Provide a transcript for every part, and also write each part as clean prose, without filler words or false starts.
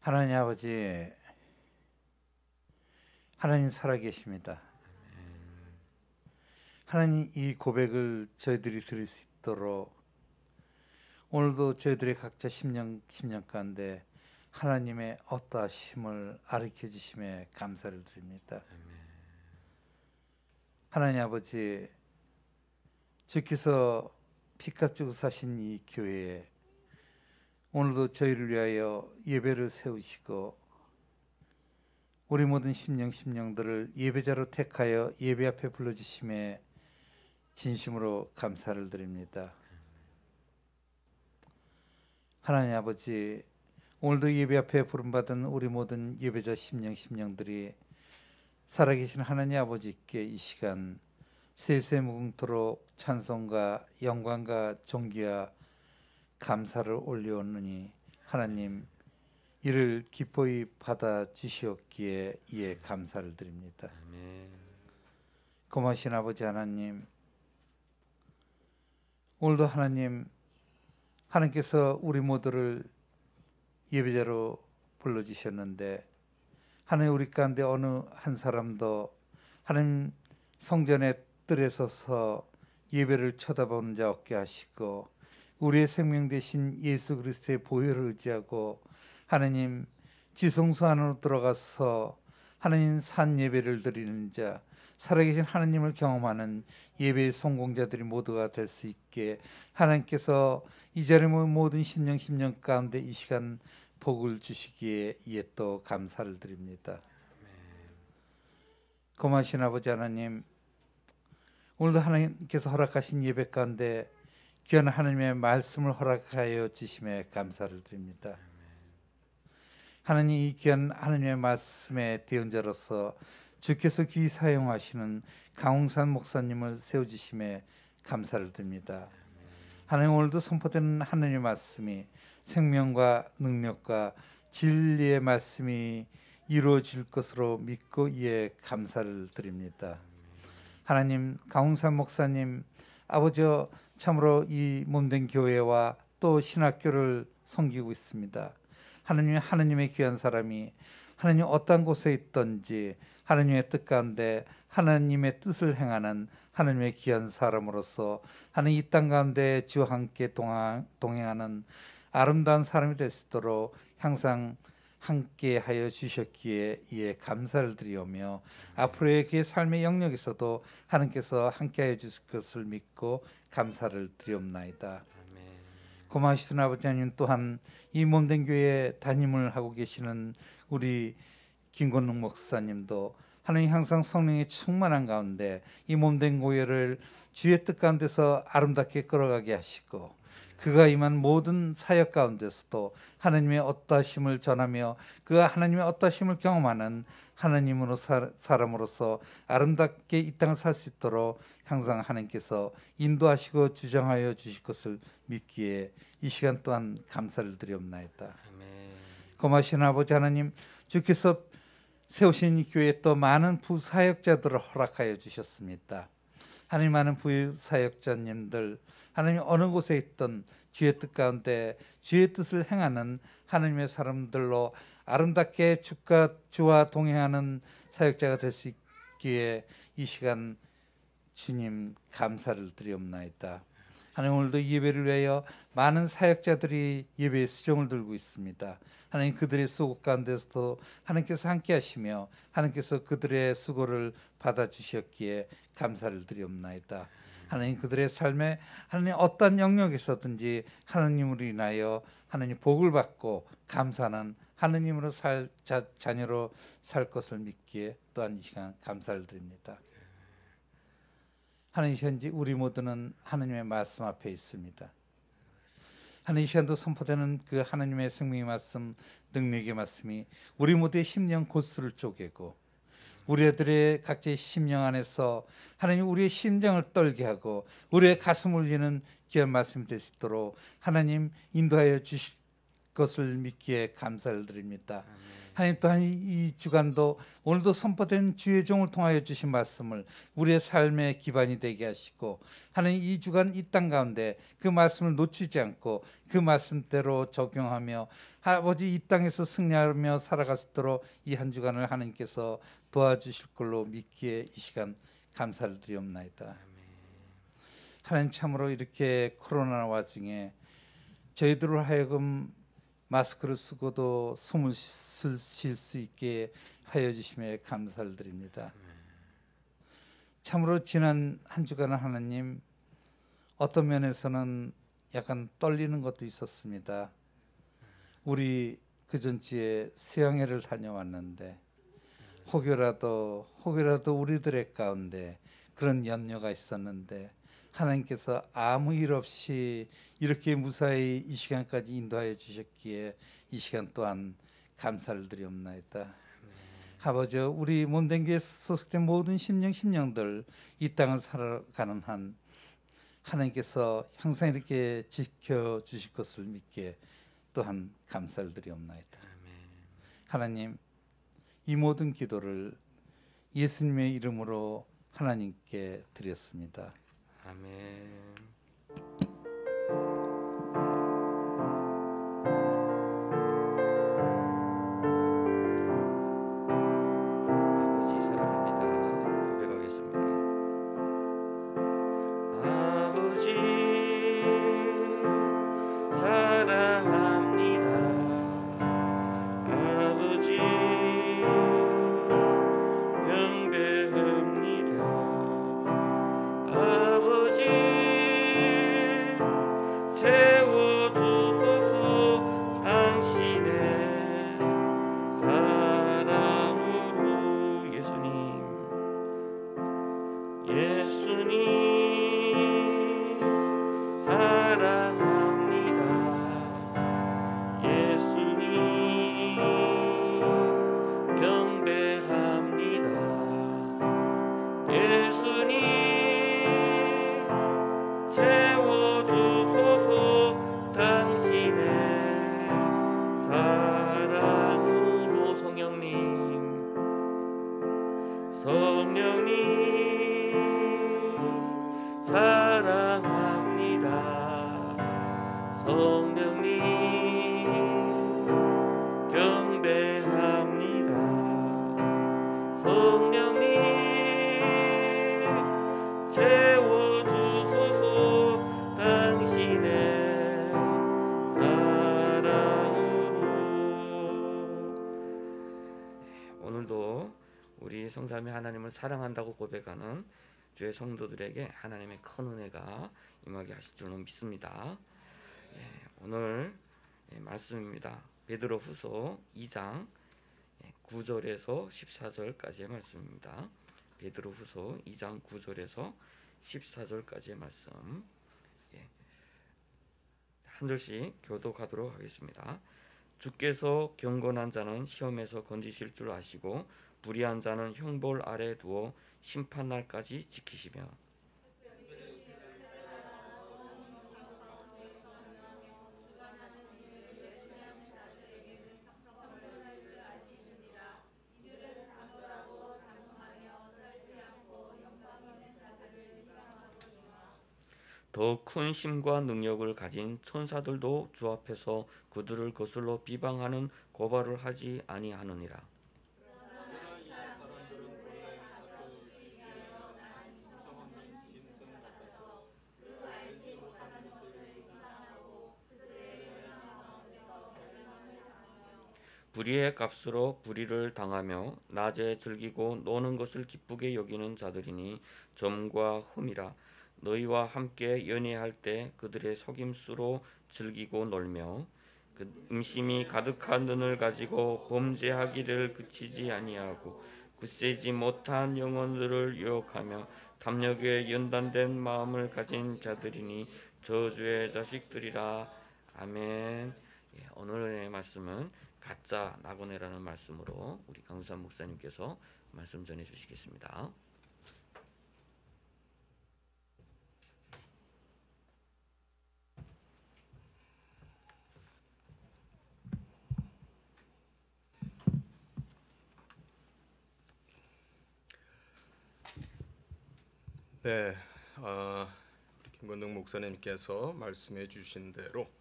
하나님 아버지, 하나님 살아계십니다. 하나님, 이 고백을 저희들이 들을 수 있도록 오늘도 저희들의 각자 심령 가운데 하나님의 어떠하심을 가르쳐 주심에 감사를 드립니다. 하나님 아버지, 주께서 피값 주고 사신 이 교회에 오늘도 저희를 위하여 예배를 세우시고 우리 모든 심령들을 예배자로 택하여 예배 앞에 불러주심에 진심으로 감사를 드립니다. 하나님 아버지, 오늘도 예배 앞에 부름받은 우리 모든 예배자 심령들이 살아계신 하나님 아버지께 이 시간 세세 무궁토록 찬송과 영광과 존귀와 감사를 올려오느니 하나님, 이를 기뻐히 받아 주시옵기에 이에 감사를 드립니다. 고마우신 아버지 하나님, 오늘도 하나님께서 우리 모두를 예배자로 불러주셨는데 하나님, 우리 가운데 어느 한 사람도 하나님 성전의 뜰에 서서 예배를 쳐다보는 자 없게 하시고 우리의 생명 되신 예수 그리스도의 보혈을 의지하고 하나님 지성소 안으로 들어가서 하나님 산 예배를 드리는 자, 살아계신 하나님을 경험하는 예배의 성공자들이 모두가 될 수 있게 하나님께서 이 자리에 모든 심령 가운데 이 시간 복을 주시기에 이에 또 감사를 드립니다. 고마우신 아버지 하나님, 오늘도 하나님께서 허락하신 예배 가운데 귀한 하나님의 말씀을 허락하여 주심에 감사를 드립니다. 하나님, 이 귀한 하나님의 말씀의 대언자로서 주께서 귀 사용하시는 강홍산 목사님을 세워주심에 감사를 드립니다. 하나님, 오늘도 선포되는 하나님의 말씀이 생명과 능력과 진리의 말씀이 이루어질 것으로 믿고 이에 감사를 드립니다. 하나님, 강홍산 목사님 아버지여, 참으로 이 몸된 교회와 또 신학교를 섬기고 있습니다. 하나님의 귀한 사람이 하나님 어떤 곳에 있든지 하나님의 뜻 가운데 하나님의 뜻을 행하는 하나님의 귀한 사람으로서 하나님 이 땅 가운데 주와 함께 동행하는 아름다운 사람이 될 수 있도록 항상 함께 하여 주셨기에 이에 감사를 드리오며 앞으로의 그의 삶의 영역에서도 하나님께서 함께 하여 주실 것을 믿고 감사를 드리옵나이다. 고마우신 아버지 하나님, 또한 이 몸된 교회에 담임을 하고 계시는 우리 김건웅 목사님도 하나님 항상 성령의 충만한 가운데 이 몸된 교회를 주의 뜻 가운데서 아름답게 끌어가게 하시고 그가 임한 모든 사역 가운데서도 하나님의 어떠하심을 전하며 그가 하나님의 어떠하심을 경험하는 하나님으로 사람으로서 아름답게 이 땅을 살 수 있도록 항상 하나님께서 인도하시고 주장하여 주실 것을 믿기에 이 시간 또한 감사를 드리옵나이다. 고마우신 아버지 하나님, 주께서 세우신 이 교회에 또 많은 부사역자들을 허락하여 주셨습니다. 하나님, 많은 부사역자님들 하나님 어느 곳에 있던 주의 뜻 가운데 주의 뜻을 행하는 하나님의 사람들로 아름답게 주와 동행하는 사역자가 될 수 있기에 이 시간 주님 감사를 드리옵나이다. 하나님, 오늘도 예배를 위하여 많은 사역자들이 예배의 수종을 들고 있습니다. 하나님, 그들의 수고 가운데서도 하나님께서 함께 하시며 하나님께서 그들의 수고를 받아주셨기에 감사를 드리옵나이다. 하나님, 그들의 삶에 하나님 어떤 영역에서든지 하나님으로 인하여 하나님 복을 받고 감사하는 하나님으로 자녀로 살 것을 믿기에 또한 이 시간 감사를 드립니다. 하나님, 현재 우리 모두는 하나님의 말씀 앞에 있습니다. 하나님, 이 시간도 선포되는 그 하나님의 생명의 말씀, 능력의 말씀이 우리 모두의 심령 골수를 쪼개고 우리들의 각자의 심령 안에서 하나님 우리의 심장을 떨게 하고 우리의 가슴을 울리는 귀한 말씀이 될 수 있도록 하나님 인도하여 주실 것을 믿기에 감사를 드립니다. 하나님 또한 이 주간도 오늘도 선포된 주의 종을 통하여 주신 말씀을 우리의 삶의 기반이 되게 하시고, 하나님 이 주간 이 땅 가운데 그 말씀을 놓치지 않고 그 말씀대로 적용하며 아버지 이 땅에서 승리하며 살아갈 수 있도록 이 한 주간을 하나님께서 도와주실 걸로 믿기에 이 시간 감사를 드리옵나이다. 하나님 참으로 이렇게 코로나 와중에 저희들을 하여금 마스크를 쓰고도 숨을 쉴 수 있게 하여 주심에 감사를 드립니다. 참으로 지난 한 주간은 하나님 어떤 면에서는 약간 떨리는 것도 있었습니다. 우리 그 전주에 수양회를 다녀왔는데 혹여라도 우리들의 가운데 그런 염려가 있었는데 하나님께서 아무 일 없이 이렇게 무사히 이 시간까지 인도하여 주셨기에 이 시간 또한 감사를 드리옵나이다. 아버지, 우리 몸된 교회 소속된 모든 심령들 이 땅을 살아가는 한 하나님께서 항상 이렇게 지켜주실 것을 믿기에 또한 감사를 드리옵나이다. 하나님, 이 모든 기도를 예수님의 이름으로 하나님께 드렸습니다. 아멘. 아버지 사랑합니다. 고백하겠습니다. 아버지 사랑합니다. 아버지 경배합니다. 아버지 채워주소서 당신의 사랑으로. 예수님 사랑합니다. 예수님 경배합니다. 예수님 채워주소서 당신의 사랑으로. 성령님 사랑합니다. 성령님 경배합니다. 성령님 채워주소서 당신의 사랑으로. 오늘도 우리 성삼위 하나님을 사랑한다고 고백하는 주의 성도들에게 하나님의 큰 은혜가 임하게 하실 줄은 믿습니다. 오늘 말씀입니다. 베드로후서 2장 9절에서 14절까지의 말씀입니다. 베드로후서 2장 9절에서 14절까지의 말씀 한 절씩 교독하도록 하겠습니다. 주께서 경건한 자는 시험에서 건지실 줄 아시고 불의한 자는 형벌 아래 두어 심판날까지 지키시며 더 큰 힘과 능력을 가진 천사들도 주 앞에서 그들을 거슬러 비방하는 고발을 하지 아니하느니라. 불의의 값으로 불의를 당하며 낮에 즐기고 노는 것을 기쁘게 여기는 자들이니 점과 흠이라. 너희와 함께 연애할 때 그들의 속임수로 즐기고 놀며 그 음심이 가득한 눈을 가지고 범죄하기를 그치지 아니하고 굳세지 못한 영혼들을 유혹하며 탐욕에 연단된 마음을 가진 자들이니 저주의 자식들이라. 아멘. 오늘의 말씀은 가짜 나그네라는 말씀으로 우리 강수환 목사님께서 말씀 전해 주시겠습니다. 네, 김건능 목사님께서 말씀해 주신 대로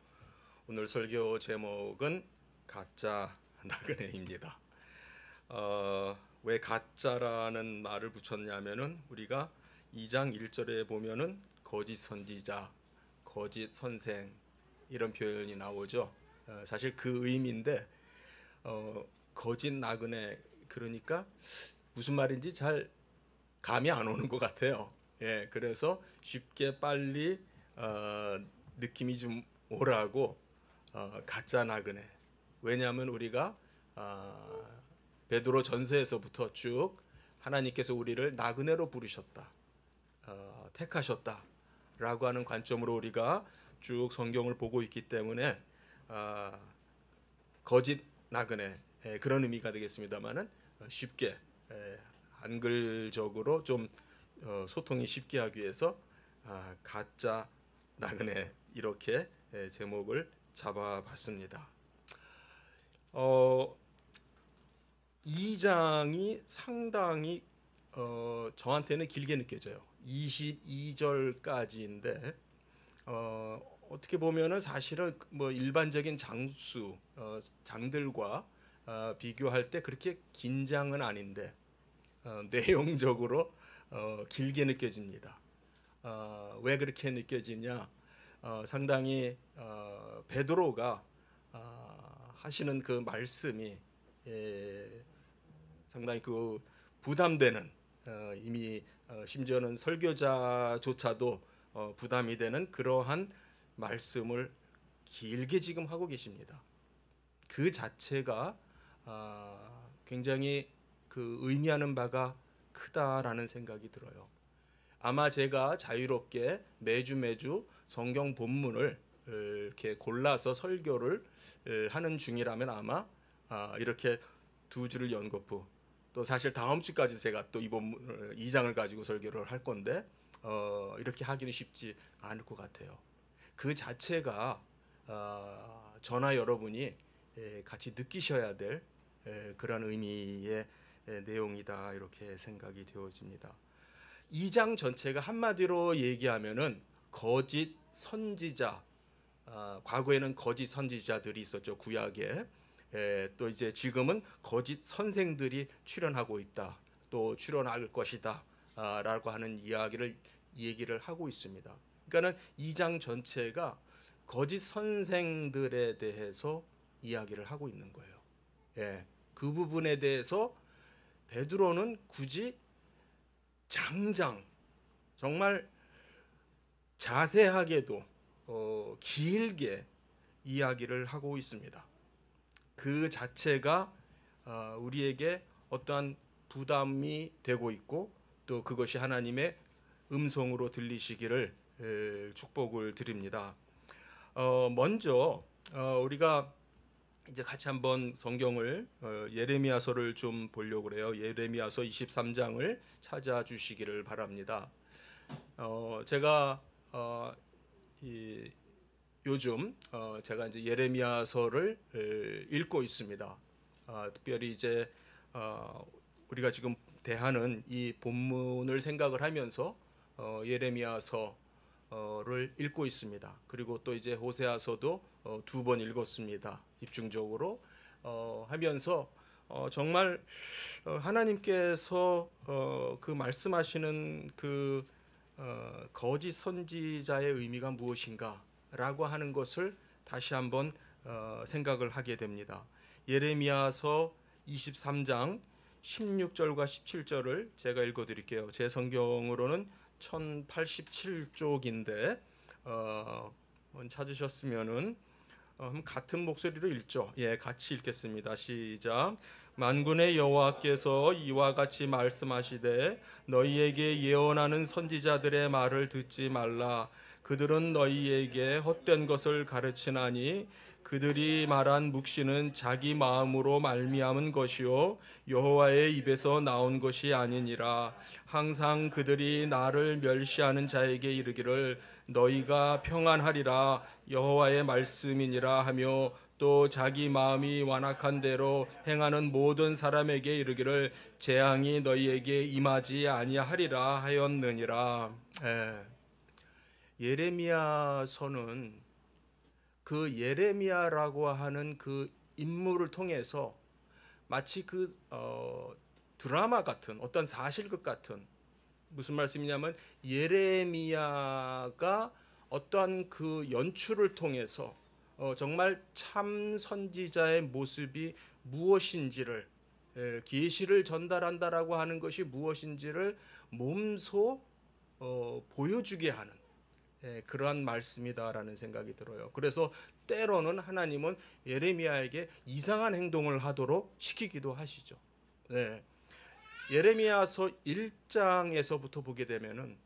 오늘 설교 제목은 가짜 나그네입니다. 왜 가짜라는 말을 붙였냐면은 우리가 2장 1절에 보면은 거짓 선지자, 거짓 선생 이런 표현이 나오죠. 사실 그 의미인데 거짓 나그네 그러니까 무슨 말인지 잘 감이 안 오는 것 같아요. 예, 그래서 쉽게 빨리 느낌이 좀 오라고 가짜 나그네. 왜냐하면 우리가 베드로 전서에서부터 쭉 하나님께서 우리를 나그네로 부르셨다, 택하셨다라고 하는 관점으로 우리가 쭉 성경을 보고 있기 때문에 거짓 나그네 그런 의미가 되겠습니다만은 쉽게 한글적으로 좀 소통이 쉽게 하기 위해서 가짜 나그네 이렇게 제목을 잡아봤습니다. 2장이 상당히 저한테는 길게 느껴져요. 22절까지인데 어떻게 보면은 사실은 뭐 일반적인 장들과 비교할 때 그렇게 긴장은 아닌데 내용적으로 길게 느껴집니다. 왜 그렇게 느껴지냐? 상당히 베드로가 하시는 그 말씀이 상당히 그 부담되는 이미 심지어는 설교자조차도 부담이 되는 그러한 말씀을 길게 지금 하고 계십니다. 그 자체가 굉장히 그 의미하는 바가 크다라는 생각이 들어요. 아마 제가 자유롭게 매주 성경 본문을 이렇게 골라서 설교를 하는 중이라면 아마 이렇게 두 줄을 연거푸 또 사실 다음 주까지 제가 또 이번 2장을 가지고 설교를 할 건데 이렇게 하기는 쉽지 않을 것 같아요. 그 자체가 저나 여러분이 같이 느끼셔야 될 그런 의미의 내용이다 이렇게 생각이 되어집니다. 2장 전체가 한마디로 얘기하면은 거짓 선지자, 과거에는 거짓 선지자들이 있었죠 구약에. 또 이제 지금은 거짓 선생들이 출현하고 있다, 또 출현할 것이다 라고 하는 얘기를 하고 있습니다. 그러니까는 2장 전체가 거짓 선생들에 대해서 이야기를 하고 있는 거예요. 그 부분에 대해서 베드로는 굳이 장장 정말 자세하게도 길게 이야기를 하고 있습니다. 그 자체가 우리에게 어떠한 부담이 되고 있고 또 그것이 하나님의 음성으로 들리시기를 축복을 드립니다. 먼저 우리가 이제 같이 한번 성경을 예레미야서를 좀 보려고 그래요. 예레미야서 23장을 찾아주시기를 바랍니다. 제가 요즘 제가 이제 예레미야서를 읽고 있습니다. 특별히 이제 우리가 지금 대하는 이 본문을 생각을 하면서 예레미야서를 읽고 있습니다. 그리고 또 이제 호세아서도 2번 읽었습니다. 집중적으로 하면서 정말 하나님께서 그 말씀하시는 그 거짓 선지자의 의미가 무엇인가라고 하는 것을 다시 한번 생각을 하게 됩니다. 예레미야서 23장 16절과 17절을 제가 읽어드릴게요. 제 성경으로는 1087쪽인데 찾으셨으면은 같은 목소리로 읽죠. 같이 읽겠습니다. 시작. 만군의 여호와께서 이와 같이 말씀하시되 너희에게 예언하는 선지자들의 말을 듣지 말라. 그들은 너희에게 헛된 것을 가르치나니 그들이 말한 묵시는 자기 마음으로 말미암은 것이요 여호와의 입에서 나온 것이 아니니라. 항상 그들이 나를 멸시하는 자에게 이르기를 너희가 평안하리라 여호와의 말씀이니라 하며 또 자기 마음이 완악한 대로 행하는 모든 사람에게 이르기를 재앙이 너희에게 임하지 아니하리라 하였느니라. 예레미야서는 그 예레미야라고 하는 그 인물을 통해서 마치 그 드라마 같은 어떤 사실극 같은, 무슨 말씀이냐면 예레미야가 어떠한 그 연출을 통해서 정말 참 선지자의 모습이 무엇인지를, 계시를 전달한다라고 하는 것이 무엇인지를 몸소 보여주게 하는 그러한 말씀이다라는 생각이 들어요. 그래서 때로는 하나님은 예레미야에게 이상한 행동을 하도록 시키기도 하시죠. 네. 예레미야서 1장에서부터 보게 되면은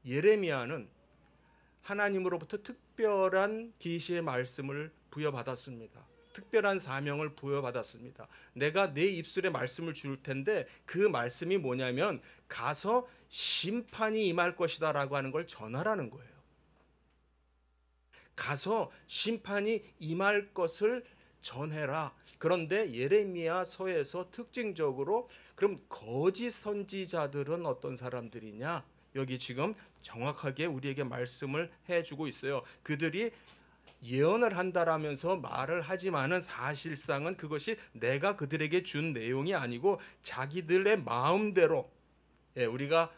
예레미야는 하나님으로부터 특별한 계시의 말씀을 부여받았습니다. 특별한 사명을 부여받았습니다. 내가 내 입술에 말씀을 줄 텐데 그 말씀이 뭐냐면 가서 심판이 임할 것이다라고 하는 걸 전하라는 거예요. 가서 심판이 임할 것을 전해라. 그런데 예레미야서에서 특징적으로 그럼 거짓 선지자들은 어떤 사람들이냐? 여기 지금 정확하게 우리에게 말씀을 해주고 있어요. 그들이 예언을 한다라면서 말을 하지만은 사실상은 그것이 내가 그들에게 준 내용이 아니고 자기들의 마음대로, 우리가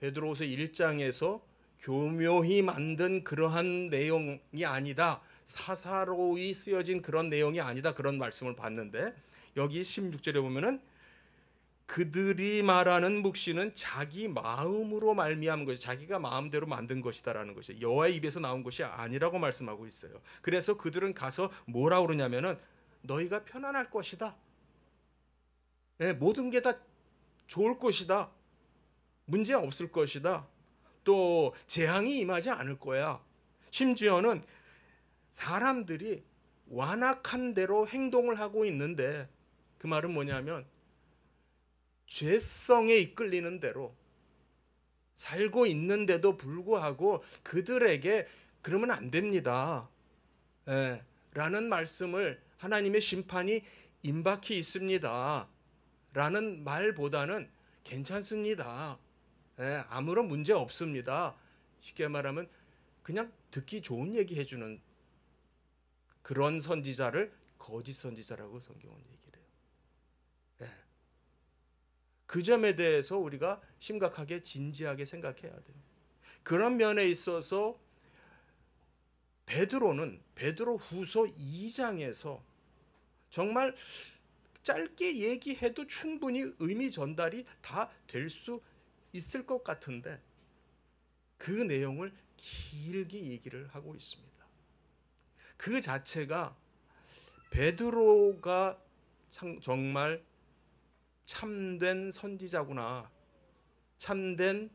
베드로후서 1장에서 교묘히 만든 그러한 내용이 아니다, 사사로이 쓰여진 그런 내용이 아니다, 그런 말씀을 봤는데 여기 16절에 보면은 그들이 말하는 묵시는 자기 마음으로 말미암은 것이, 자기가 마음대로 만든 것이다라는 것이 여호와의 입에서 나온 것이 아니라고 말씀하고 있어요. 그래서 그들은 가서 뭐라고 그러냐면은 너희가 편안할 것이다, 모든 게 다 좋을 것이다, 문제 없을 것이다, 또 재앙이 임하지 않을 거야. 심지어는 사람들이 완악한 대로 행동을 하고 있는데, 그 말은 뭐냐면 죄성에 이끌리는 대로 살고 있는데도 불구하고 그들에게 그러면 안 됩니다, 라는 말씀을, 하나님의 심판이 임박히 있습니다 라는 말보다는 괜찮습니다, 아무런 문제 없습니다, 쉽게 말하면 그냥 듣기 좋은 얘기 해주는 그런 선지자를 거짓 선지자라고 성경은 얘기를 해요. 그 점에 대해서 우리가 심각하게 진지하게 생각해야 돼요. 그런 면에 있어서 베드로후서 2장에서 정말 짧게 얘기해도 충분히 의미 전달이 다 될 수 있을 것 같은데 그 내용을 길게 얘기를 하고 있습니다. 그 자체가 베드로가 정말 참된 선지자구나, 참된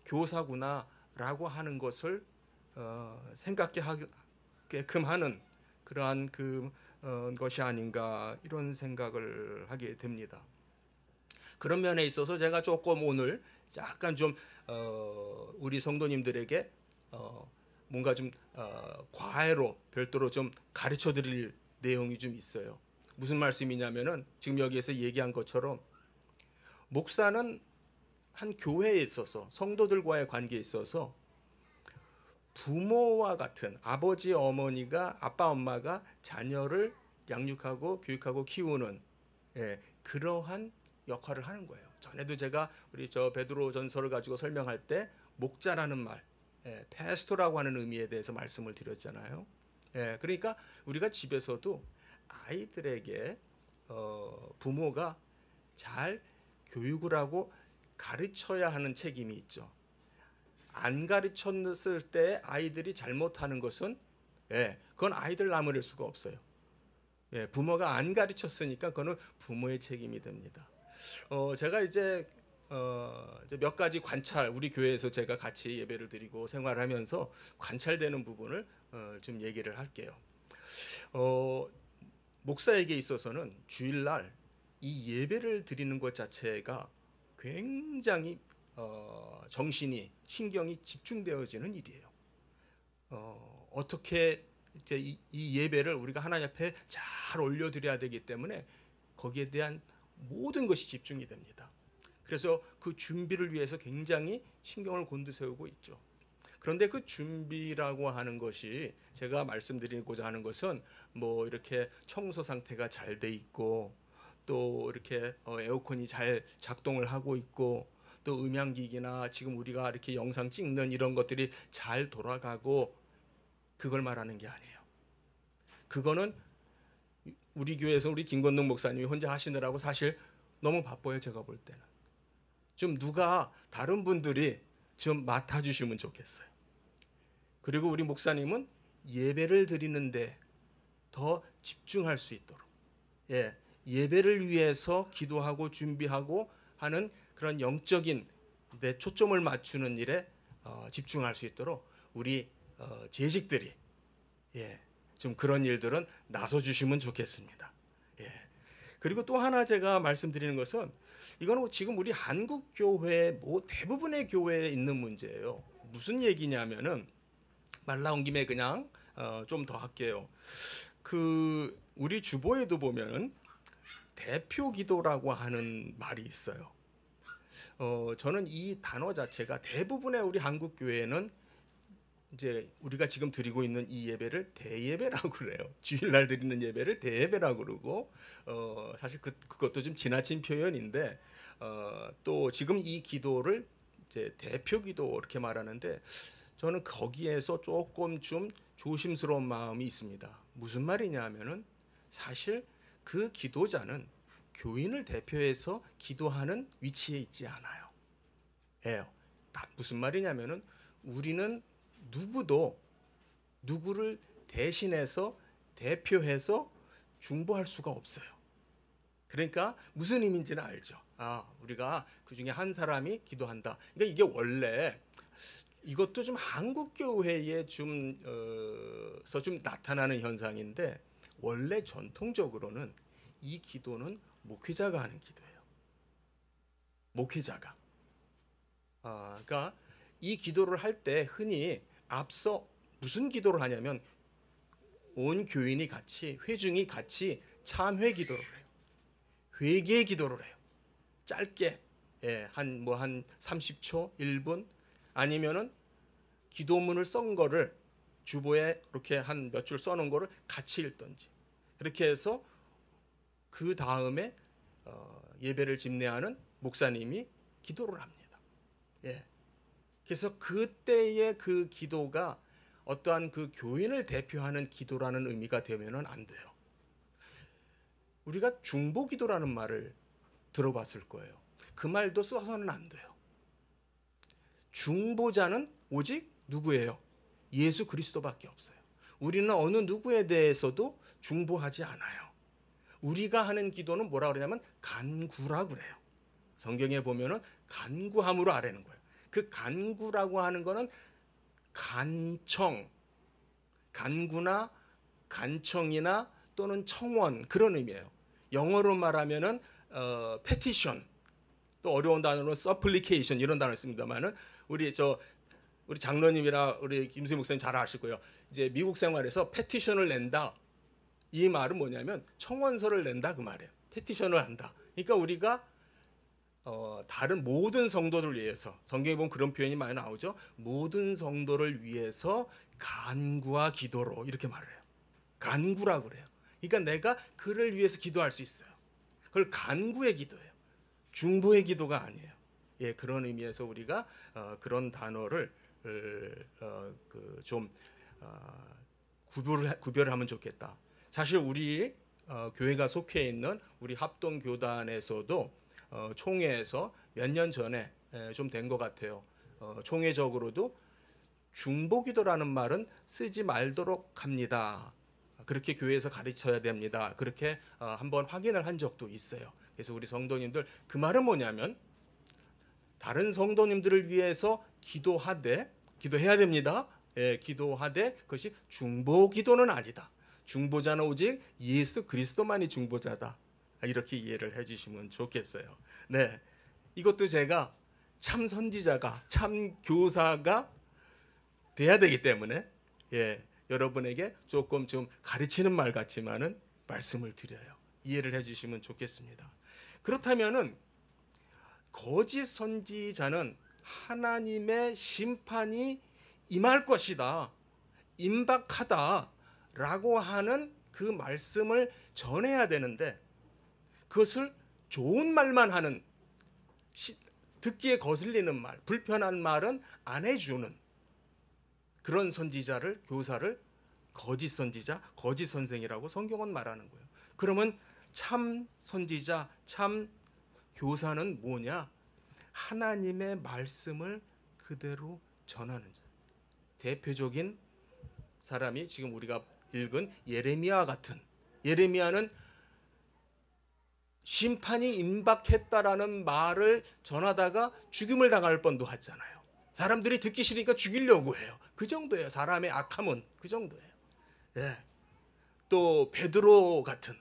교사구나 라고 하는 것을 생각하게끔 하는 그러한 것이 아닌가, 이런 생각을 하게 됩니다. 그런 면에 있어서 제가 조금 오늘 약간 좀 우리 성도님들에게 뭔가 좀 과외로 별도로 좀 가르쳐 드릴 내용이 좀 있어요. 무슨 말씀이냐면은 지금 여기에서 얘기한 것처럼 목사는 한 교회에 있어서 성도들과의 관계에 있어서 부모와 같은, 아버지 어머니가, 아빠 엄마가 자녀를 양육하고 교육하고 키우는 그러한 역할을 하는 거예요. 전에도 제가 우리 베드로 전서를 가지고 설명할 때 목자라는 말, 패스토라고 하는 의미에 대해서 말씀을 드렸잖아요. 그러니까 우리가 집에서도 아이들에게 부모가 잘 교육을 하고 가르쳐야 하는 책임이 있죠. 안 가르쳤을 때 아이들이 잘못하는 것은 그건 아이들 나무랄 수가 없어요. 부모가 안 가르쳤으니까 그거는 부모의 책임이 됩니다. 제가 이제 몇 가지 관찰, 우리 교회에서 제가 같이 예배를 드리고 생활하면서 관찰되는 부분을 좀 얘기를 할게요. 목사에게 있어서는 주일날 이 예배를 드리는 것 자체가 굉장히 정신이 신경이 집중되어지는 일이에요. 어떻게 이제 이 예배를 우리가 하나님 앞에 잘 올려드려야 되기 때문에 거기에 대한 모든 것이 집중이 됩니다. 그래서 그 준비를 위해서 굉장히 신경을 곤두세우고 있죠. 그런데 그 준비라고 하는 것이 제가 말씀드리고자 하는 것은 뭐 이렇게 청소 상태가 잘 돼 있고 또 이렇게 에어컨이 잘 작동을 하고 있고 또 음향기기나 지금 우리가 이렇게 영상 찍는 이런 것들이 잘 돌아가고 그걸 말하는 게 아니에요. 그거는 우리 교회에서 우리 김건동 목사님이 혼자 하시느라고 사실 너무 바빠요. 제가 볼 때는 좀 누가 다른 분들이 좀 맡아주시면 좋겠어요. 그리고 우리 목사님은 예배를 드리는데 더 집중할 수 있도록 예배를 위해서 기도하고 준비하고 하는 그런 영적인 내 초점을 맞추는 일에 집중할 수 있도록 우리 재직들이 좀 그런 일들은 나서 주시면 좋겠습니다. 그리고 또 하나 제가 말씀드리는 것은 이거는 지금 우리 한국 교회 뭐 대부분의 교회에 있는 문제예요. 무슨 얘기냐면은 말 나온 김에 그냥 좀 더 할게요. 그 우리 주보에도 보면은 대표 기도라고 하는 말이 있어요. 저는 이 단어 자체가 대부분의 우리 한국 교회는 이제 우리가 지금 드리고 있는 이 예배를 대예배라고 그래요. 주일날 드리는 예배를 대예배라고 그러고 사실 그것도 좀 지나친 표현인데 또 지금 이 기도를 이제 대표 기도 이렇게 말하는데 저는 거기에서 조금 좀 조심스러운 마음이 있습니다. 무슨 말이냐면은 사실 그 기도자는 교인을 대표해서 기도하는 위치에 있지 않아요. 무슨 말이냐면은 우리는 누구도 누구를 대신해서 대표해서 중보할 수가 없어요. 그러니까 무슨 의미인지는 알죠. 우리가 그 중에 한 사람이 기도한다. 그러니까 이게 원래 이것도 좀 한국 교회에 좀 나타나는 현상인데 원래 전통적으로는 이 기도는 목회자가 하는 기도예요. 목회자가. 그러니까 이 기도를 할 때 흔히 앞서 무슨 기도를 하냐면 온 교인이 같이 회중이 같이 참회 기도를 해요. 회개 기도를 해요. 짧게 한 30초, 1분 아니면은 기도문을 쓴 거를 주보에 이렇게 한 몇 줄 써놓은 거를 같이 읽던지 그렇게 해서 그 다음에 예배를 집례하는 목사님이 기도를 합니다. 그래서 그때의 그 기도가 어떠한 그 교인을 대표하는 기도라는 의미가 되면은 안 돼요. 우리가 중보기도라는 말을 들어봤을 거예요. 그 말도 써서는 안 돼요. 중보자는 오직 누구예요? 예수 그리스도밖에 없어요. 우리는 어느 누구에 대해서도 중보하지 않아요. 우리가 하는 기도는 뭐라 그러냐면 간구라 그래요. 성경에 보면은 간구함으로 아뢰는 거예요. 그 간구라고 하는 거는 간청, 간구나 간청이나 또는 청원 그런 의미예요. 영어로 말하면은 petition, 또 어려운 단어로 supplication 이런 단어를 씁니다만은 우리 장로님이라 우리 김수희 목사님 잘 아실 거예요. 이제 미국 생활에서 petition을 낸다. 이 말은 뭐냐면 청원서를 낸다 그 말이에요. petition을 한다. 그러니까 우리가 다른 모든 성도들 위해서 성경에 보면 그런 표현이 많이 나오죠. 모든 성도를 위해서 간구와 기도로 이렇게 말을 해요. 간구라고 그래요. 그러니까 내가 그를 위해서 기도할 수 있어요. 그걸 간구의 기도예요. 중보의 기도가 아니에요. 그런 의미에서 우리가 그런 단어를 좀 구별을 하면 좋겠다. 사실 우리 교회가 속해 있는 우리 합동교단에서도 총회에서 몇 년 전에 좀 된 것 같아요. 총회적으로도 중보기도라는 말은 쓰지 말도록 합니다. 그렇게 교회에서 가르쳐야 됩니다. 그렇게 한번 확인을 한 적도 있어요. 그래서 우리 성도님들 그 말은 뭐냐면 다른 성도님들을 위해서 기도해야 됩니다. 기도하되 그것이 중보기도는 아니다. 중보자는 오직 예수 그리스도만이 중보자다. 이렇게 이해를 해주시면 좋겠어요. 네, 이것도 제가 참 선지자가, 참 교사가 돼야 되기 때문에 여러분에게 조금 좀 가르치는 말 같지만은 말씀을 드려요. 이해를 해주시면 좋겠습니다. 그렇다면은 거짓 선지자는 하나님의 심판이 임할 것이다, 임박하다라고 하는 그 말씀을 전해야 되는데, 그것을 좋은 말만 하는, 듣기에 거슬리는 말, 불편한 말은 안 해주는 그런 선지자를, 교사를 거짓 선지자, 거짓 선생이라고 성경은 말하는 거예요. 그러면 참 선지자, 참 교사는 뭐냐? 하나님의 말씀을 그대로 전하는 자. 대표적인 사람이 지금 우리가 읽은 예레미야 같은, 예레미야는 심판이 임박했다라는 말을 전하다가 죽임을 당할 뻔도 하잖아요. 사람들이 듣기 싫으니까 죽이려고 해요. 그 정도예요. 사람의 악함은 그 정도예요. 또 베드로 같은,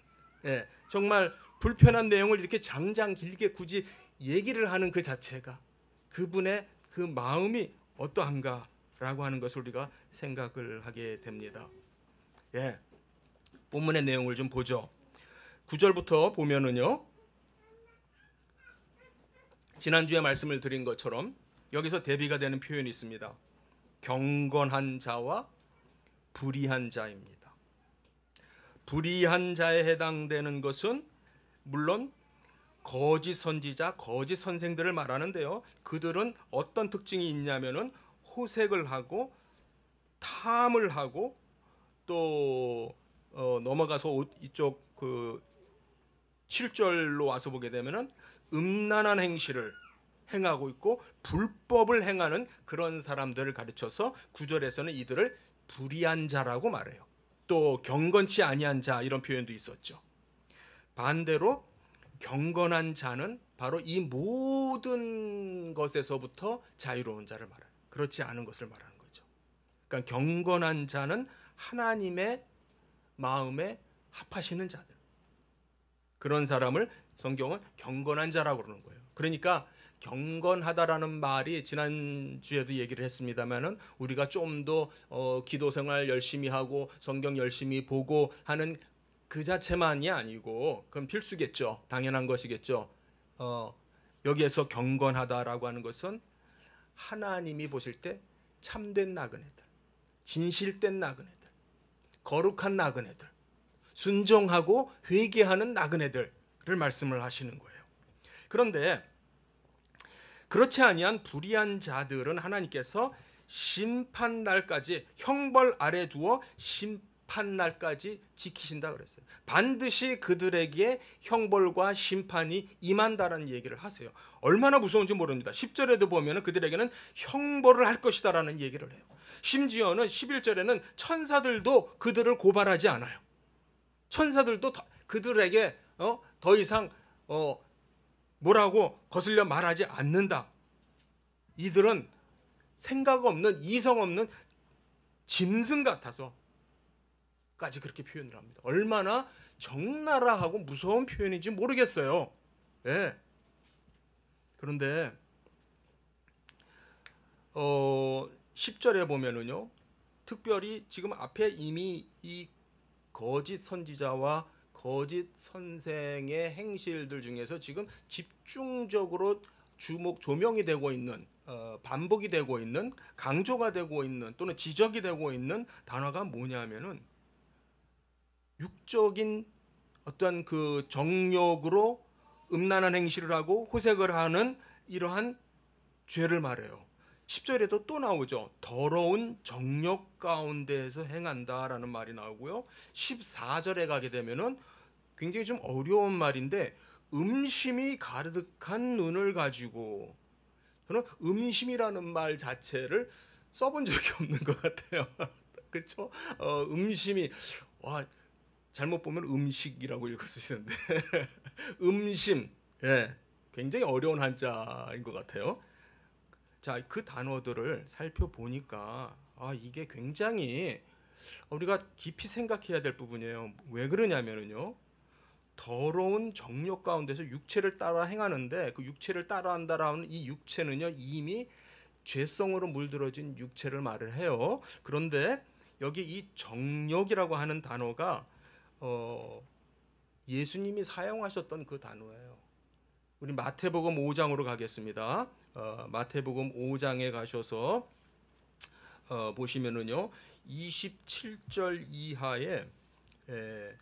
정말 불편한 내용을 이렇게 장장 길게 굳이 얘기를 하는 그 자체가 그분의 그 마음이 어떠한가라고 하는 것을 우리가 생각을 하게 됩니다. 본문의 내용을 좀 보죠. 9절부터 보면은요, 지난주에 말씀을 드린 것처럼 여기서 대비가 되는 표현이 있습니다. 경건한 자와 불의한 자입니다. 불의한 자에 해당되는 것은 물론 거짓 선지자, 거짓 선생들을 말하는데요. 그들은 어떤 특징이 있냐면은 호색을 하고 탐을 하고 또 넘어가서 이쪽 그 7절로 와서 보게 되면은 음란한 행실을 행하고 있고 불법을 행하는 그런 사람들을 가르쳐서 9절에서는 이들을 불의한 자라고 말해요. 또 경건치 아니한 자, 이런 표현도 있었죠. 반대로 경건한 자는 바로 이 모든 것에서부터 자유로운 자를 말해요. 그렇지 않은 것을 말하는 거죠. 그러니까 경건한 자는 하나님의 마음에 합하시는 자들, 그런 사람을 성경은 경건한 자라고 그러는 거예요. 그러니까 경건하다라는 말이 지난주에도 얘기를 했습니다만은 우리가 좀 더 기도 생활 열심히 하고 성경 열심히 보고 하는 그 자체만이 아니고, 그건 필수겠죠. 당연한 것이겠죠. 여기에서 경건하다라고 하는 것은 하나님이 보실 때 참된 나그네들, 진실된 나그네들, 거룩한 나그네들, 순종하고 회개하는 나그네들을 말씀을 하시는 거예요. 그런데 그렇지 아니한 불의한 자들은 하나님께서 심판 날까지 형벌 아래 두어 심판 날까지 지키신다 그랬어요. 반드시 그들에게 형벌과 심판이 임한다라는 얘기를 하세요. 얼마나 무서운지 모릅니다. 10절에도 보면 그들에게는 형벌을 할 것이다라는 얘기를 해요. 심지어는 11절에는 천사들도 그들을 고발하지 않아요. 천사들도 그들에게 더 이상 뭐라고 거슬려 말하지 않는다. 이들은 생각 없는, 이성 없는 짐승 같아서 까지 그렇게 표현을 합니다. 얼마나 적나라하고 무서운 표현인지 모르겠어요. 그런데 10절에 보면은요, 특별히 지금 앞에 이미 이 거짓 선지자와 거짓 선생의 행실들 중에서 지금 집중적으로 조명이 되고 있는, 반복이 되고 있는, 강조가 되고 있는, 또는 지적이 되고 있는 단어가 뭐냐면은 육적인 어떤 그 정욕으로 음란한 행실을 하고 호색을 하는 이러한 죄를 말해요. 10절에도 또 나오죠. 더러운 정욕 가운데에서 행한다라는 말이 나오고요. 14절에 가게 되면은 굉장히 좀 어려운 말인데, 음심이 가득한 눈을 가지고, 저는 음심이라는 말 자체를 써본 적이 없는 것 같아요. 그렇죠? 음심이, 잘못 보면 음식이라고 읽을 수 있는데 음심, 굉장히 어려운 한자인 것 같아요. 자, 그 단어들을 살펴보니까 이게 굉장히 우리가 깊이 생각해야 될 부분이에요. 왜 그러냐면은요. 더러운 정욕 가운데서 육체를 따라 행하는데 그 육체를 따라한다라는 이 육체는요 이미 죄성으로 물들어진 육체를 말을 해요. 그런데 여기 이 정욕이라고 하는 단어가 예수님이 사용하셨던 그 단어예요. 우리 마태복음 5장으로 가겠습니다. 마태복음 5장에 가셔서 보시면은요 27절 이하에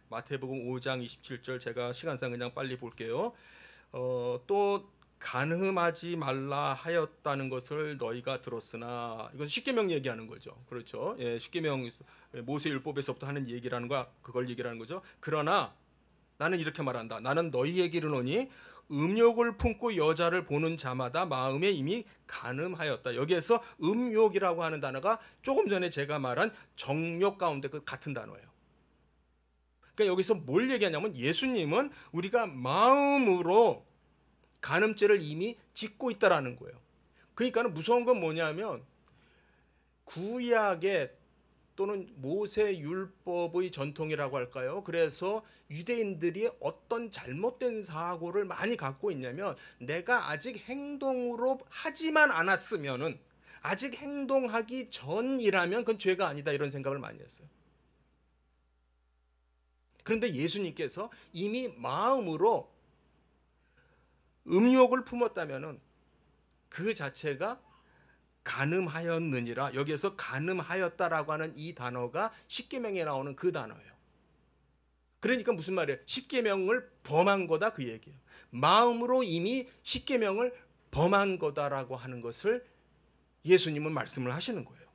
마태복음 5장 27절 제가 시간상 그냥 빨리 볼게요. 또 간음하지 말라 하였다는 것을 너희가 들었으나 이건 십계명 얘기하는 거죠. 그렇죠? 예, 십계명 모세 율법에서부터 하는 얘기라는 거 그걸 얘기하는 거죠. 그러나 나는 이렇게 말한다. 나는 너희에게 이르노니 음욕을 품고 여자를 보는 자마다 마음에 이미 간음하였다. 여기에서 음욕이라고 하는 단어가 조금 전에 제가 말한 정욕 가운데 그 같은 단어예요. 그러니까 여기서 뭘 얘기하냐면 예수님은 우리가 마음으로 간음죄를 이미 짓고 있다라는 거예요. 그러니까 무서운 건 뭐냐면 구약의 또는 모세 율법의 전통이라고 할까요? 그래서 유대인들이 어떤 잘못된 사고를 많이 갖고 있냐면 내가 아직 행동으로 하지만 않았으면은 아직 행동하기 전이라면 그건 죄가 아니다 이런 생각을 많이 했어요. 그런데 예수님께서 이미 마음으로 음욕을 품었다면은 그 자체가 간음하였느니라. 여기에서 간음하였다라고 하는 이 단어가 십계명에 나오는 그 단어예요. 그러니까 무슨 말이에요? 십계명을 범한 거다 그 얘기예요. 마음으로 이미 십계명을 범한 거다라고 하는 것을 예수님은 말씀을 하시는 거예요.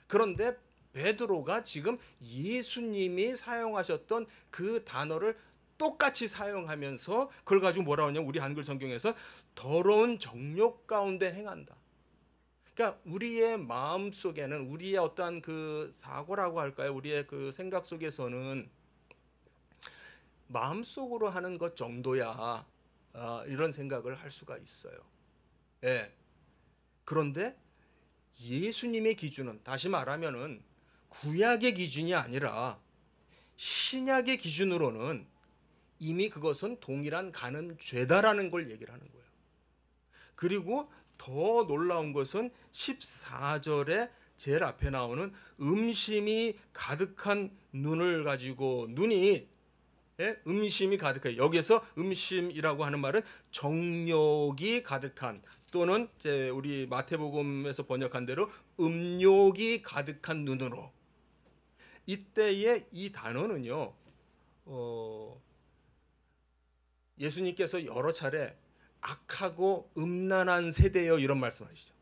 그런데 베드로가 지금 예수님이 사용하셨던 그 단어를 똑같이 사용하면서 그걸 가지고 뭐라고 하냐면 우리 한글 성경에서 더러운 정욕 가운데 행한다. 그러니까 우리의 마음 속에는 우리의 어떠한 그 사고라고 할까요? 우리의 그 생각 속에서는 마음속으로 하는 것 정도야 이런 생각을 할 수가 있어요. 예. 그런데 예수님의 기준은 다시 말하면은 구약의 기준이 아니라 신약의 기준으로는 이미 그것은 동일한 간음죄다라는 걸 얘기를 하는 거예요. 그리고 더 놀라운 것은 14절에 제일 앞에 나오는 음심이 가득한 눈을 가지고 눈이 음심이 가득해요. 여기서 음심이라고 하는 말은 정욕이 가득한 또는 이제 우리 마태복음에서 번역한 대로 음욕이 가득한 눈으로 이때의 이 단어는요. 예수님께서 여러 차례 악하고 음란한 세대요 이런 말씀하시죠.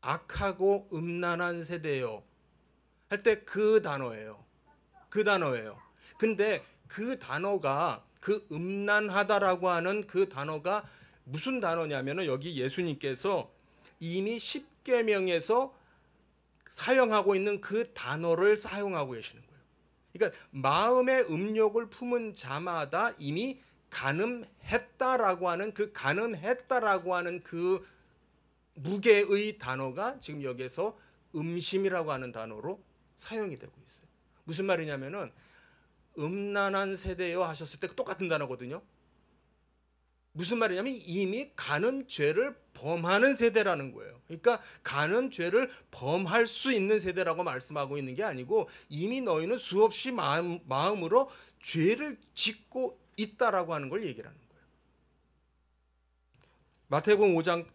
악하고 음란한 세대요 할 때 그 단어예요. 그 단어예요. 근데 그 단어가 그 음란하다라고 하는 그 단어가 무슨 단어냐면은 여기 예수님께서 이미 십계명에서 사용하고 있는 그 단어를 사용하고 계시는 거예요. 그러니까 마음의 음욕을 품은 자마다 이미 간음했다라고 하는 그 간음했다라고 하는 그 무게의 단어가 지금 여기에서 음심이라고 하는 단어로 사용이 되고 있어요. 무슨 말이냐면은 음란한 세대요 하셨을 때 똑같은 단어거든요. 무슨 말이냐면 이미 간음죄를 범하는 세대라는 거예요. 그러니까 간음죄를 범할 수 있는 세대라고 말씀하고 있는 게 아니고 이미 너희는 수없이 마음으로 죄를 짓고 있다라고 하는 걸 얘기를 하는 거예요. 마태복음 5장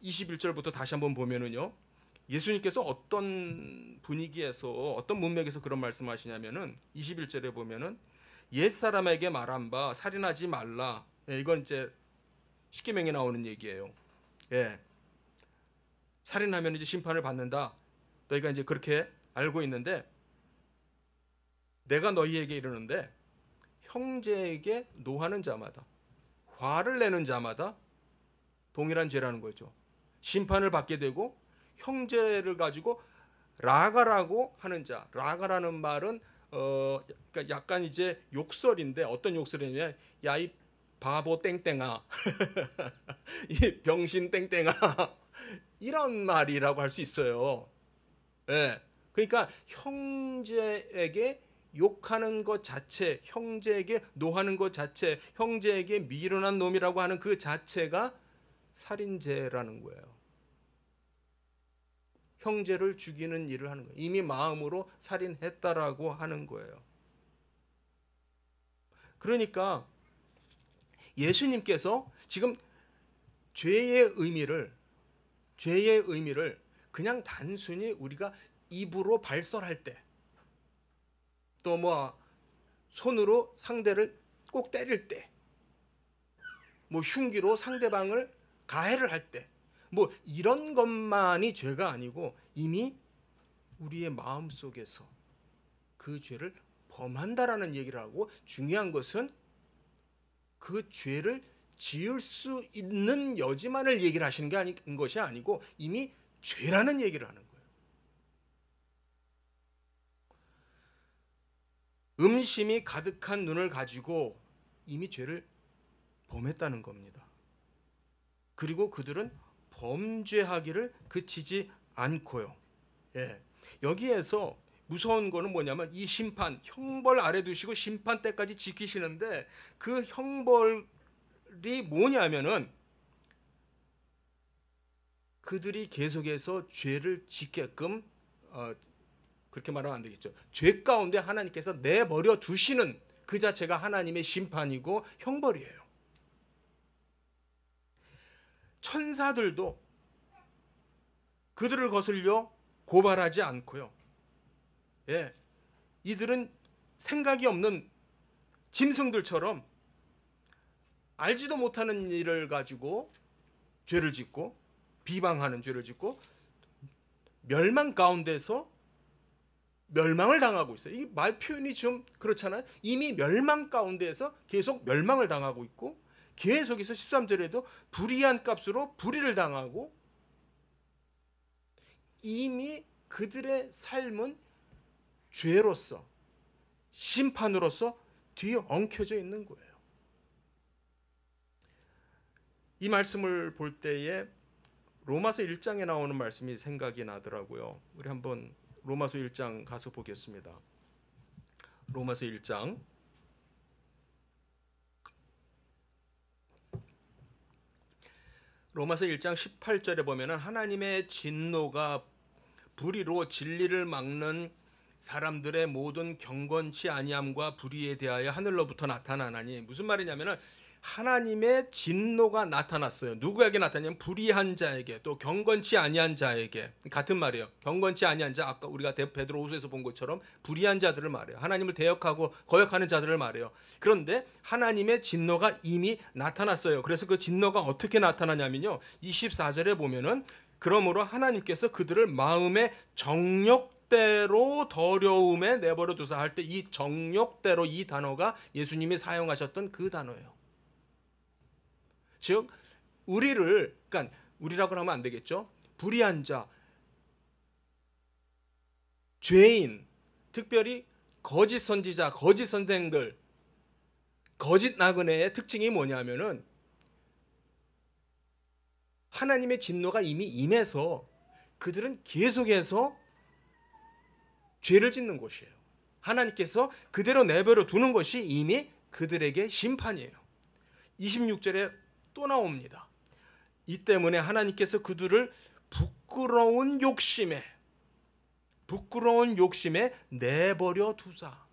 21절부터 다시 한번 보면은요. 예수님께서 어떤 분위기에서 어떤 문맥에서 그런 말씀하시냐면은 21절에 보면은 옛사람에게 말한 바 살인하지 말라. 이건 이제 십계명에 나오는 얘기예요. 예. 살인하면 이제 심판을 받는다. 너희가 이제 그렇게 알고 있는데 내가 너희에게 이르는데 형제에게 노하는 자마다 화를 내는 자마다 동일한 죄라는 거죠. 심판을 받게 되고 형제를 가지고 라가라고 하는 자. 라가라는 말은 그러니까 약간 이제 욕설인데 어떤 욕설이냐면 야 이 바보 땡땡아 이 병신 땡땡아 이런 말이라고 할 수 있어요. 예. 그러니까 형제에게 욕하는 것 자체, 형제에게 노하는 것 자체, 형제에게 미련한 놈이라고 하는 그 자체가 살인죄라는 거예요. 형제를 죽이는 일을 하는 거예요. 이미 마음으로 살인했다라고 하는 거예요. 그러니까 예수님께서 지금 죄의 의미를 그냥 단순히 우리가 입으로 발설할 때, 또 뭐 손으로 상대를 꼭 때릴 때, 뭐 흉기로 상대방을 가해를 할 때, 뭐 이런 것만이 죄가 아니고 이미 우리의 마음 속에서 그 죄를 범한다라는 얘기를 하고, 중요한 것은 그 죄를 지을 수 있는 여지만을 얘기를 하시는 게 아닌 것이 아니고 이미 죄라는 얘기를 하는 거예요. 음심이 가득한 눈을 가지고 이미 죄를 범했다는 겁니다. 그리고 그들은 범죄하기를 그치지 않고요. 예. 여기에서 무서운 거는 뭐냐면 이 심판, 형벌 아래 두시고 심판 때까지 지키시는데, 그 형벌이 뭐냐면은 그들이 계속해서 죄를 짓게끔, 그렇게 말하면 안 되겠죠. 죄 가운데 하나님께서 내버려 두시는 그 자체가 하나님의 심판이고 형벌이에요. 천사들도 그들을 거슬려 고발하지 않고요. 예, 이들은 생각이 없는 짐승들처럼 알지도 못하는 일을 가지고 죄를 짓고, 비방하는 죄를 짓고 멸망 가운데서 멸망을 당하고 있어요. 이 말 표현이 좀 그렇잖아요. 이미 멸망 가운데에서 계속 멸망을 당하고 있고, 계속해서 13절에도 불의한 값으로 불의를 당하고, 이미 그들의 삶은 죄로서, 심판으로서 뒤에 엉켜져 있는 거예요. 이 말씀을 볼 때에 로마서 1장에 나오는 말씀이 생각이 나더라고요. 우리 한번 로마서 1장 가서 보겠습니다. 로마서 1장 로마서 1장 18절에 보면은 하나님의 진노가 불의로 진리를 막는 사람들의 모든 경건치 아니함과 불의에 대하여 하늘로부터 나타나나니, 무슨 말이냐면은 하나님의 진노가 나타났어요. 누구에게 나타나냐면 불의한 자에게, 또 경건치 아니한 자에게. 같은 말이에요. 경건치 아니한 자, 아까 우리가 베드로후서에서 본 것처럼 불의한 자들을 말해요. 하나님을 대역하고 거역하는 자들을 말해요. 그런데 하나님의 진노가 이미 나타났어요. 그래서 그 진노가 어떻게 나타나냐면요, 24절에 보면은 그러므로 하나님께서 그들을 마음의 정욕대로 더러움에 내버려 두사 할 때, 이 정욕대로, 이 단어가 예수님이 사용하셨던 그 단어예요. 즉 우리를, 그러니까 우리라고 하면 안 되겠죠. 불의한 자, 죄인, 특별히 거짓 선지자, 거짓 선생들, 거짓 나그네의 특징이 뭐냐면은 하나님의 진노가 이미 임해서 그들은 계속해서 죄를 짓는 것이에요. 하나님께서 그대로 내버려 두는 것이 이미 그들에게 심판이에요. 26절에 또 나옵니다. 이 때문에 하나님께서 그들을 부끄러운 욕심에 내버려 두사.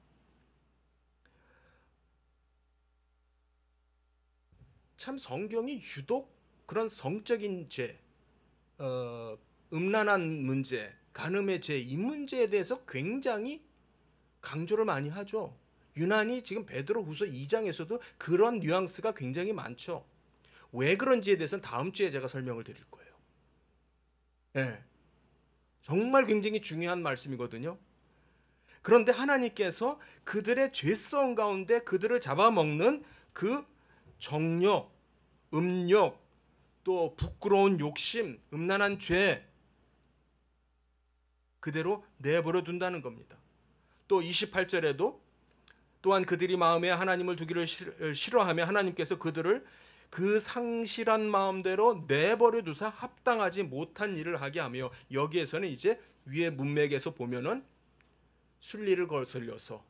참 성경이 유독 그런 성적인 죄, 음란한 문제, 간음의 죄, 이 문제에 대해서 굉장히 강조를 많이 하죠. 유난히 지금 베드로후서 2장에서도 그런 뉘앙스가 굉장히 많죠. 왜 그런지에 대해서는 다음 주에 제가 설명을 드릴 거예요. 네. 정말 굉장히 중요한 말씀이거든요. 그런데 하나님께서 그들의 죄성 가운데 그들을 잡아먹는 그 정욕, 음욕, 또 부끄러운 욕심, 음란한 죄, 그대로 내버려 둔다는 겁니다. 또 28절에도 또한 그들이 마음에 하나님을 두기를 싫어하며 하나님께서 그들을 그 상실한 마음대로 내버려 두사 합당하지 못한 일을 하게 하며, 여기에서는 이제 위에 문맥에서 보면은 순리를 거슬려서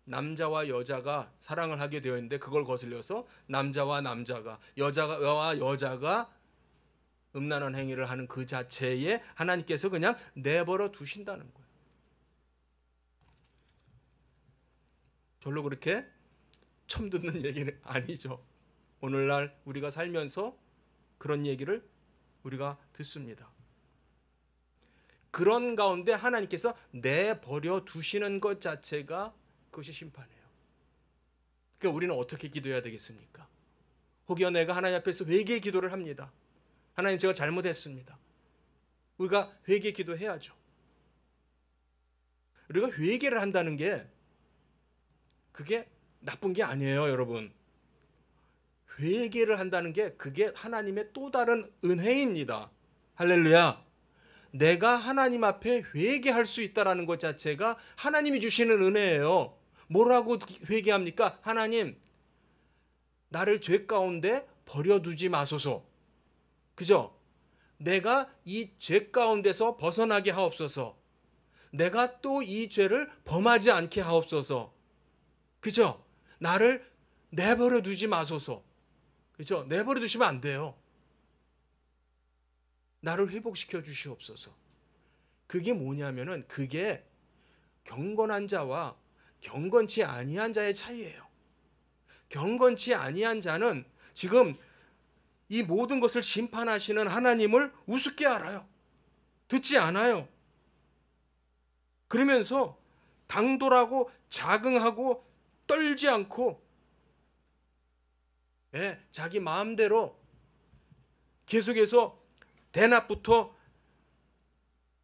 남자와 여자가 사랑을 하게 되어 있는데, 그걸 거슬려서 남자와 남자가, 여자와 여자가 음란한 행위를 하는 그 자체에 하나님께서 그냥 내버려 두신다는 거예요. 별로 그렇게 처음 듣는 얘기는 아니죠. 오늘날 우리가 살면서 그런 얘기를 우리가 듣습니다. 그런 가운데 하나님께서 내버려 두시는 것 자체가 그것이 심판이에요. 그러니까 우리는 어떻게 기도해야 되겠습니까? 혹여 내가 하나님 앞에서 회개 기도를 합니다. 하나님, 제가 잘못했습니다. 우리가 회개 기도해야죠. 우리가 회개를 한다는 게 그게 나쁜 게 아니에요, 여러분. 회개를 한다는 게 그게 하나님의 또 다른 은혜입니다. 할렐루야. 내가 하나님 앞에 회개할 수 있다는 것 자체가 하나님이 주시는 은혜예요. 뭐라고 회개합니까? 하나님, 나를 죄 가운데 버려두지 마소서. 그죠? 내가 이 죄 가운데서 벗어나게 하옵소서. 내가 또 이 죄를 범하지 않게 하옵소서. 그죠? 나를 내버려 두지 마소서. 그죠? 내버려 두시면 안 돼요. 나를 회복시켜 주시옵소서. 그게 뭐냐면은 그게 경건한 자와 경건치 아니한 자의 차이예요. 경건치 아니한 자는 지금 이 모든 것을 심판하시는 하나님을 우습게 알아요. 듣지 않아요. 그러면서 당돌하고 자긍하고 떨지 않고 자기 마음대로 계속해서 대낮부터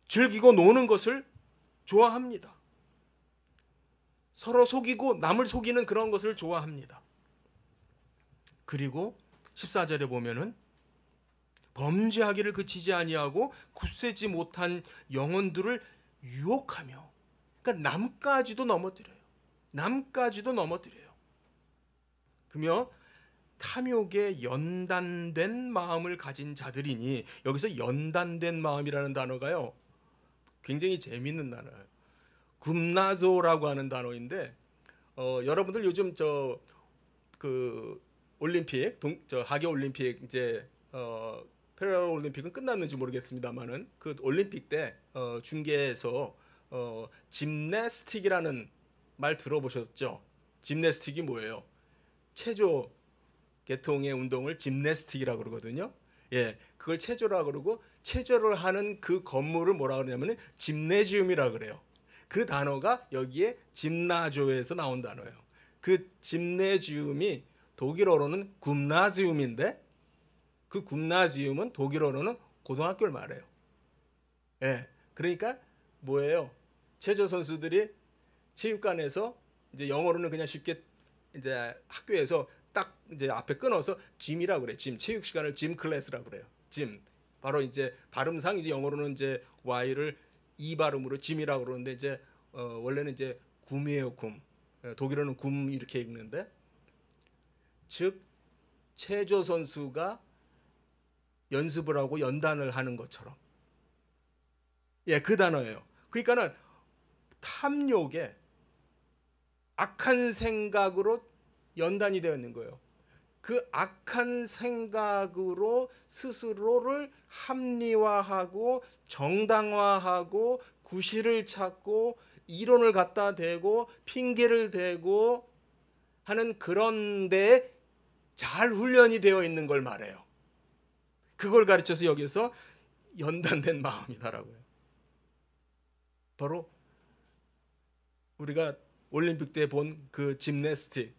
즐기고 노는 것을 좋아합니다. 서로 속이고 남을 속이는 그런 것을 좋아합니다. 그리고 14절에 보면은 범죄하기를 그치지 아니하고 굳세지 못한 영혼들을 유혹하며, 그러니까 남까지도 넘어뜨려요. 남까지도 넘어뜨려요. 그러며 탐욕에 연단된 마음을 가진 자들이니, 여기서 연단된 마음이라는 단어가요 굉장히 재미있는 단어예요. 굼나조라고 하는 단어인데, 여러분들 요즘 그 올림픽, 하계 올림픽 이제 패럴 올림픽은 끝났는지 모르겠습니다만은 그 올림픽 때 중계에서 짐내스틱이라는 말 들어보셨죠? 짐내스틱이 뭐예요? 체조 계통의 운동을 짐내스틱이라고 그러거든요. 예, 그걸 체조라고 그러고, 체조를 하는 그 건물을 뭐라 그러냐면 짐네지움이라고 그래요. 그 단어가 여기에 짐나조에서 나온 단어예요. 그 짐네지움이 독일어로는 굼나지움인데, 그 굼나지움은 독일어로는 고등학교를 말해요. 예, 그러니까 뭐예요? 체조 선수들이 체육관에서 이제 영어로는 그냥 쉽게 이제 학교에서 딱 이제 앞에 끊어서 짐이라고 그래. 짐, 체육 시간을 짐 클래스라고 그래요. 짐. 바로 이제 발음상 이제 영어로는 이제 Y를 E 발음으로 짐이라고 그러는데, 이제 원래는 이제 굼이에요, 굼. 독일어는 굼 이렇게 읽는데, 즉 체조 선수가 연습을 하고 연단을 하는 것처럼, 예, 그 단어예요. 그러니까는 탐욕에 악한 생각으로 연단이 되어 있는 거예요. 그 악한 생각으로 스스로를 합리화하고 정당화하고 구실을 찾고 이론을 갖다 대고 핑계를 대고 하는 그런 데에 잘 훈련이 되어 있는 걸 말해요. 그걸 가르쳐서 여기서 연단된 마음이다라고요. 바로 우리가 올림픽 때 본 그 짐내스틱,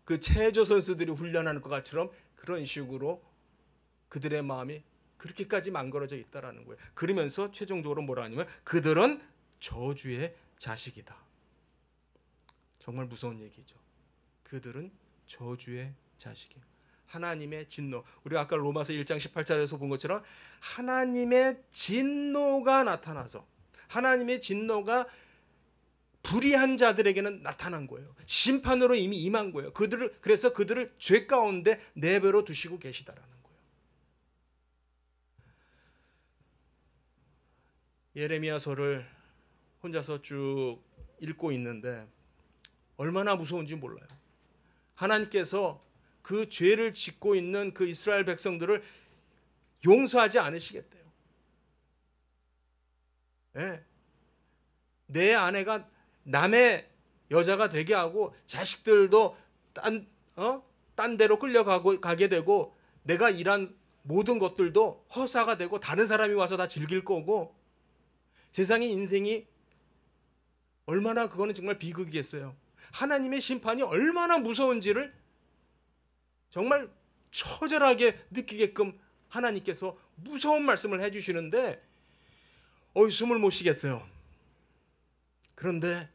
그 체조 선수들이 훈련하는 것처럼 그런 식으로 그들의 마음이 그렇게까지 망가져 있다라는 거예요. 그러면서 최종적으로 뭐라 하냐면 그들은 저주의 자식이다. 정말 무서운 얘기죠. 그들은 저주의 자식이에요. 하나님의 진노. 우리가 아까 로마서 1장 18절에서 본 것처럼 하나님의 진노가 나타나서, 하나님의 진노가 불의한 자들에게는 나타난 거예요. 심판으로 이미 임한 거예요. 그래서 그들을 죄 가운데 내버려 두시고 계시다라는 거예요. 예레미야서를 혼자서 쭉 읽고 있는데 얼마나 무서운지 몰라요. 하나님께서 그 죄를 짓고 있는 그 이스라엘 백성들을 용서하지 않으시겠대요. 네. 내 아내가 남의 여자가 되게 하고 자식들도 딴 데로 가게 되고 내가 일한 모든 것들도 허사가 되고 다른 사람이 와서 다 즐길 거고 세상의 인생이 얼마나 그거는 정말 비극이겠어요. 하나님의 심판이 얼마나 무서운지를 정말 처절하게 느끼게끔 하나님께서 무서운 말씀을 해주시는데 숨을 못 쉬겠어요. 그런데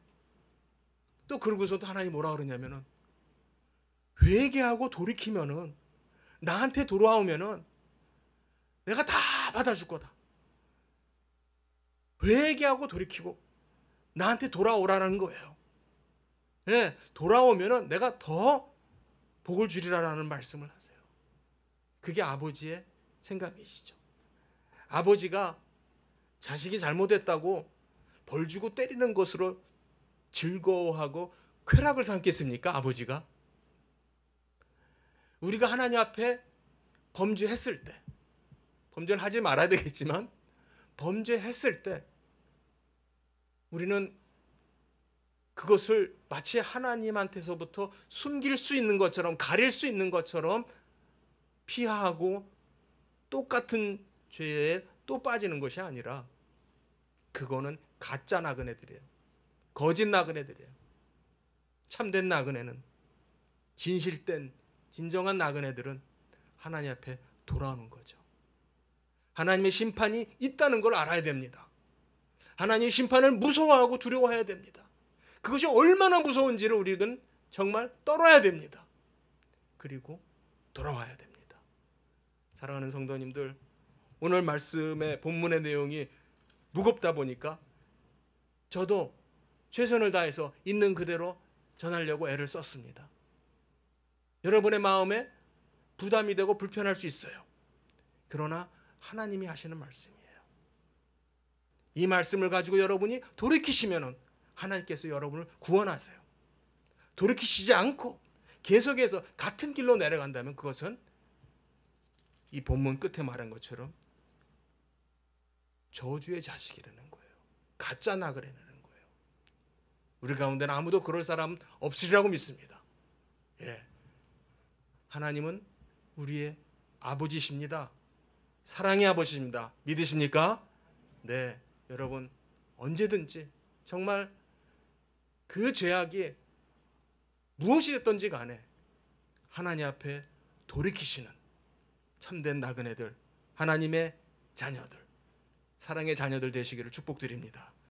또 그러고서도 하나님 뭐라 그러냐면은 회개하고 돌이키면은 나한테 돌아오면은 내가 다 받아줄 거다. 회개하고 돌이키고 나한테 돌아오라는 거예요. 네, 돌아오면은 내가 더 복을 주리라라는 말씀을 하세요. 그게 아버지의 생각이시죠. 아버지가 자식이 잘못했다고 벌 주고 때리는 것으로 즐거워하고 쾌락을 삼겠습니까? 아버지가? 우리가 하나님 앞에 범죄했을 때, 범죄를 하지 말아야 되겠지만 범죄했을 때 우리는 그것을 마치 하나님한테서부터 숨길 수 있는 것처럼, 가릴 수 있는 것처럼 피하고 똑같은 죄에 또 빠지는 것이 아니라 그거는 가짜 나그네들이에요. 거짓 나그네들이에요. 참된 나그네는, 진실된 진정한 나그네들은 하나님 앞에 돌아오는 거죠. 하나님의 심판이 있다는 걸 알아야 됩니다. 하나님의 심판을 무서워하고 두려워해야 됩니다. 그것이 얼마나 무서운지를 우리는 정말 떨어야 됩니다. 그리고 돌아와야 됩니다. 사랑하는 성도님들, 오늘 말씀의 본문의 내용이 무겁다 보니까 저도 최선을 다해서 있는 그대로 전하려고 애를 썼습니다. 여러분의 마음에 부담이 되고 불편할 수 있어요. 그러나 하나님이 하시는 말씀이에요. 이 말씀을 가지고 여러분이 돌이키시면 하나님께서 여러분을 구원하세요. 돌이키시지 않고 계속해서 같은 길로 내려간다면 그것은 이 본문 끝에 말한 것처럼 저주의 자식이라는 거예요. 가짜 나그네라는 거예요. 우리 가운데는 아무도 그럴 사람 없으리라고 믿습니다. 예. 하나님은 우리의 아버지십니다. 사랑의 아버지입니다. 믿으십니까? 네, 여러분 언제든지 정말 그 죄악이 무엇이 됐든지 간에 하나님 앞에 돌이키시는 참된 나그네들, 하나님의 자녀들, 사랑의 자녀들 되시기를 축복드립니다.